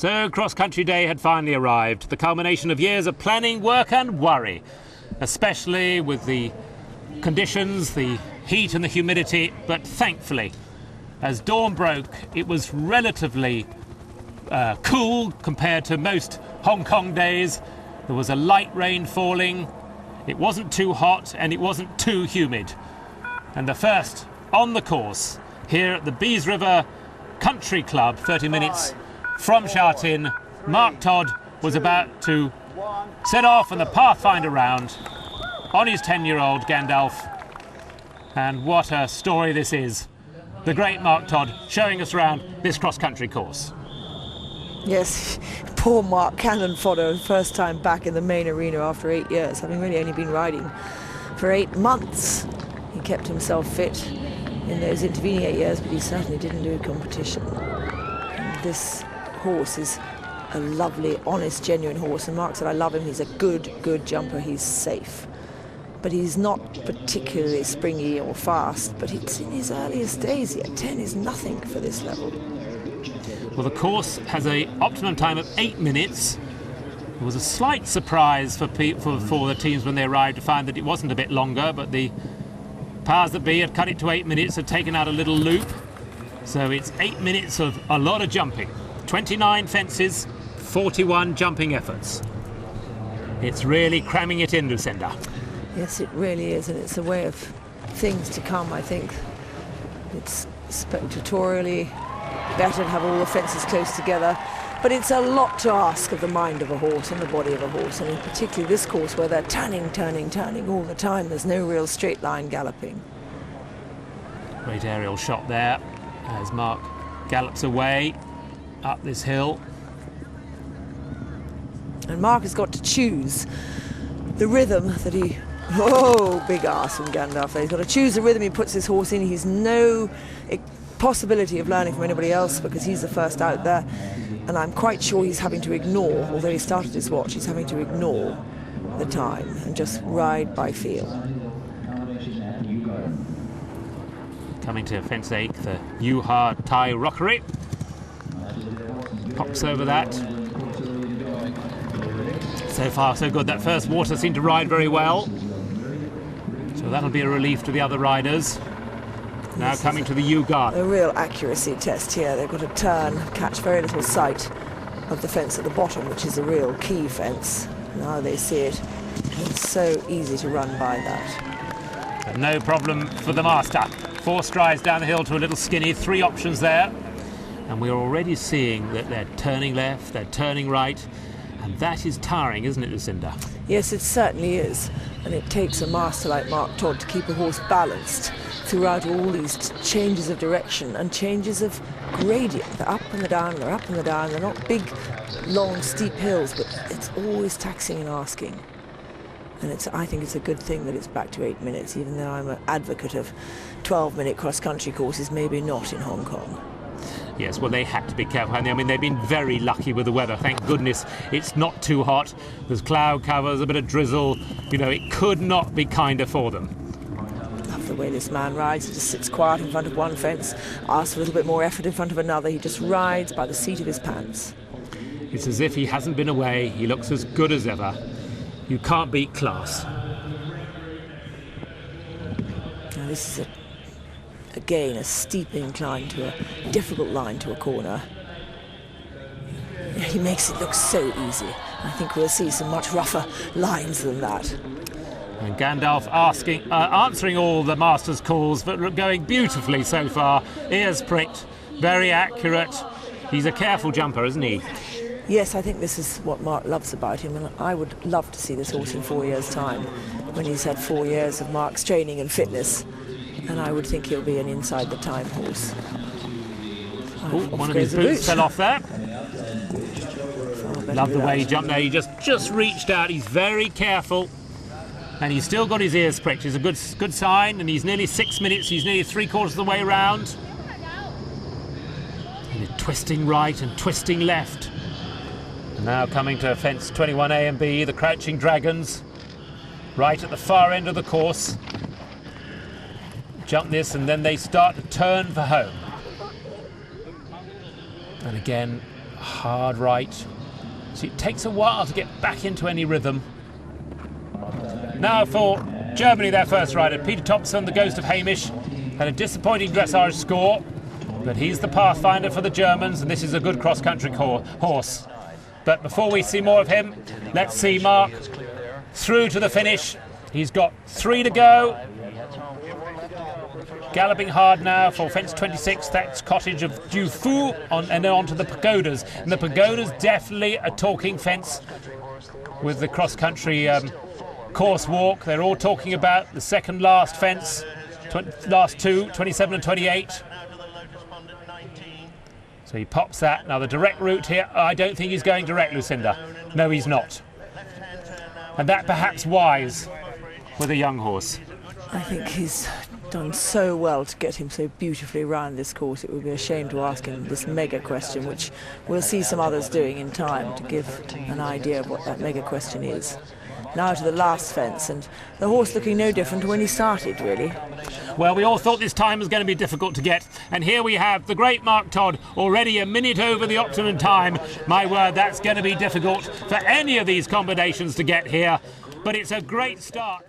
So cross-country day had finally arrived, the culmination of years of planning, work and worry, especially with the conditions, the heat and the humidity. But thankfully, as dawn broke, it was relatively cool compared to most Hong Kong days. There was a light rain falling, it wasn't too hot and it wasn't too humid. And the first on the course here at the Bees River Country Club, 30 minutes from Sha Tin, Mark Todd was about to set off on the Pathfinder round on his 10-year-old Gandalf. And what a story this is. The great Mark Todd showing us around this cross-country course. Yes, poor Mark, cannon fodder, first time back in the main arena after 8 years, having really only been riding for 8 months. He kept himself fit in those intervening 8 years, but he certainly didn't do a competition. And this horse is a lovely, honest, genuine horse, and Mark said, I love him, he's a good jumper, he's safe. But he's not particularly springy or fast, but it's in his earliest days yet. 10 is nothing for this level. Well, the course has an optimum time of 8 minutes. It was a slight surprise for the teams when they arrived to find that it wasn't a bit longer, but the powers that be had cut it to 8 minutes, had taken out a little loop. So it's 8 minutes of a lot of jumping. 29 fences, 41 jumping efforts. It's really cramming it in, Lucinda. Yes, it really is, and it's a way of things to come, I think. It's spectatorially better to have all the fences close together, but it's a lot to ask of the mind of a horse and the body of a horse, and in particular this course where they're turning all the time. There's no real straight line galloping. Great aerial shot there as Mark gallops away up this hill. And Mark has got to choose the rhythm that he... Oh, big ass from Gandalf. He's got to choose the rhythm he puts his horse in. He's no possibility of learning from anybody else because he's the first out there. And I'm quite sure he's having to ignore, although he started his watch, he's having to ignore the time and just ride by feel. Coming to fence 8, the Yuha Thai Rockery. Pops over that. So far so good. That first water seemed to ride very well. So that'll be a relief to the other riders. Now coming to the U-guard. A real accuracy test here. They've got to turn, catch very little sight of the fence at the bottom, which is a real key fence. Now they see it. It's so easy to run by that. But no problem for the master. 4 strides down the hill to a little skinny, 3 options there. And we're already seeing that they're turning left, they're turning right. And that is tiring, isn't it, Lucinda? Yes, it certainly is. And it takes a master like Mark Todd to keep a horse balanced throughout all these changes of direction and changes of gradient. They're up and they're down, they're up and they're down. They're not big, long, steep hills, but it's always taxing and asking. And I think it's a good thing that it's back to 8 minutes, even though I'm an advocate of 12-minute cross-country courses, maybe not in Hong Kong. Yes, well, they had to be careful. I mean, they've been very lucky with the weather. Thank goodness it's not too hot. There's cloud covers, a bit of drizzle. You know, it could not be kinder for them. Love the way this man rides. He just sits quiet in front of one fence, asks for a little bit more effort in front of another. He just rides by the seat of his pants. It's as if he hasn't been away. He looks as good as ever. You can't beat class. Now this is again a steep incline to a difficult line to a corner. He makes it look so easy. I think we'll see some much rougher lines than that. And Gandalf answering all the master's calls, but going beautifully so far. Ears pricked, very accurate. He's a careful jumper, isn't he? Yes, I think this is what Mark loves about him, and I would love to see this horse in 4 years' time, when he's had 4 years of Mark's training and fitness. And I would think he'll be an inside-the-time horse. Ooh, one of his boots fell off there. Love the way he jumped there. He just reached out. He's very careful. And he's still got his ears pricked. It's a good sign. And he's nearly 6 minutes. He's nearly 3/4 of the way round. And he's twisting right and twisting left. And now coming to fence 21A and B, the Crouching Dragons. Right at the far end of the course. Jump this and then they start to turn for home. And again, Hard right. So it takes a while to get back into any rhythm. Now for Germany, their first rider. Peter Thompson, the ghost of Hamish, had a disappointing dressage score, but he's the pathfinder for the Germans, and this is a good cross-country horse. But before we see more of him, let's see Mark through to the finish. He's got 3 to go. Galloping hard now for fence 26, that's Cottage of Dufour, and then on to the Pagodas. And the Pagodas definitely a talking fence with the cross-country course walk. They're all talking about the second last fence, last 2, 27 and 28. So he pops that. Now the direct route here, I don't think he's going direct, Lucinda. No, he's not. And that perhaps wise with a young horse. I think he's done so well to get him so beautifully round this course. It would be a shame to ask him this mega question, which we'll see some others doing in time to give an idea of what that mega question is. Now to the last fence, and the horse looking no different to when he started, really. Well, we all thought this time was going to be difficult to get, and here we have the great Mark Todd already a minute over the optimum time. My word, that's going to be difficult for any of these combinations to get here, but it's a great start.